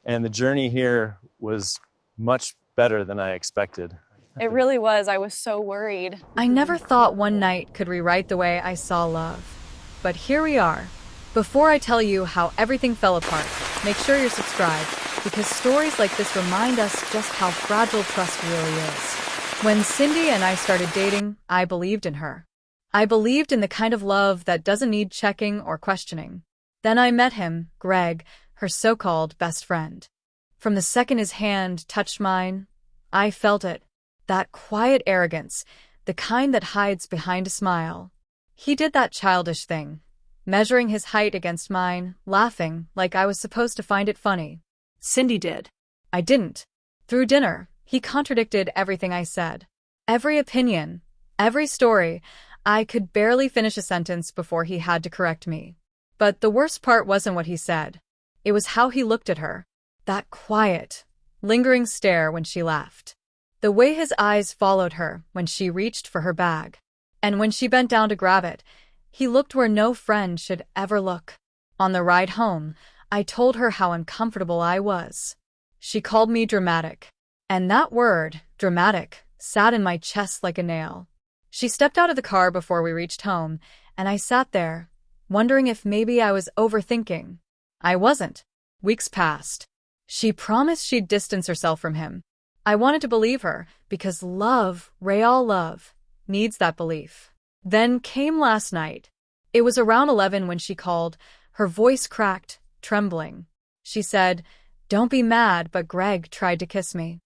And the journey here was much better than I expected. It really was. I was so worried. I never thought one night could rewrite the way I saw love. But here we are. Before I tell you how everything fell apart, make sure you're subscribed, because stories like this remind us just how fragile trust really is. When Cindy and I started dating, I believed in her. I believed in the kind of love that doesn't need checking or questioning. Then I met him, Greg, her so-called best friend. From the second his hand touched mine, I felt it. That quiet arrogance, the kind that hides behind a smile. He did that childish thing, measuring his height against mine, laughing like I was supposed to find it funny. Cindy did. I didn't. Through dinner, he contradicted everything I said. Every opinion, every story. I could barely finish a sentence before he had to correct me. But the worst part wasn't what he said. It was how he looked at her. That quiet, lingering stare when she laughed. The way his eyes followed her when she reached for her bag. And when she bent down to grab it, he looked where no friend should ever look. On the ride home, I told her how uncomfortable I was. She called me dramatic. And that word, dramatic, sat in my chest like a nail. She stepped out of the car before we reached home, and I sat there, wondering if maybe I was overthinking. I wasn't. Weeks passed. She promised she'd distance herself from him. I wanted to believe her, because love, real love, needs that belief. Then came last night. It was around 11 when she called, her voice cracked, trembling. She said, "Don't be mad, but Greg tried to kiss me."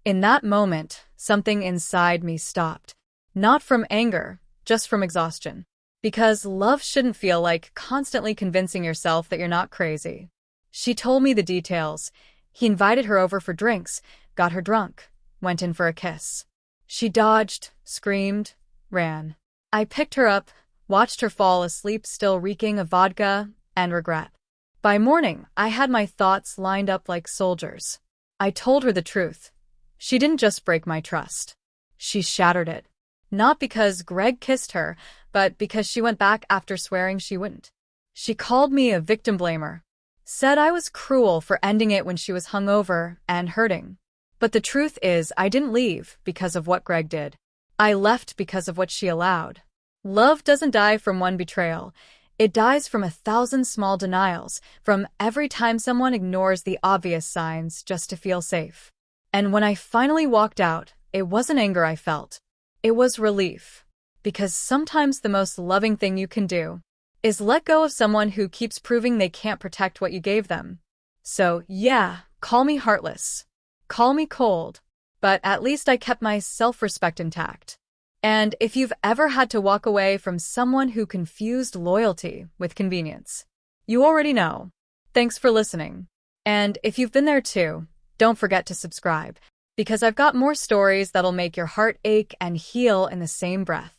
In that moment, something inside me stopped. Not from anger, just from exhaustion. Because love shouldn't feel like constantly convincing yourself that you're not crazy. She told me the details. He invited her over for drinks, got her drunk, went in for a kiss. She dodged, screamed, ran. I picked her up, watched her fall asleep still reeking of vodka and regret. By morning, I had my thoughts lined up like soldiers. I told her the truth. She didn't just break my trust. She shattered it. Not because Greg kissed her, but because she went back after swearing she wouldn't. She called me a victim blamer. Said I was cruel for ending it when she was hungover and hurting. But the truth is, I didn't leave because of what Greg did. I left because of what she allowed. Love doesn't die from one betrayal. It dies from 1,000 small denials, from every time someone ignores the obvious signs just to feel safe. And when I finally walked out, it wasn't anger I felt. It was relief. Because sometimes the most loving thing you can do is let go of someone who keeps proving they can't protect what you gave them. So, yeah, call me heartless. Call me cold. But at least I kept my self-respect intact. And if you've ever had to walk away from someone who confused loyalty with convenience, you already know. Thanks for listening. And if you've been there too, don't forget to subscribe, because I've got more stories that'll make your heart ache and heal in the same breath.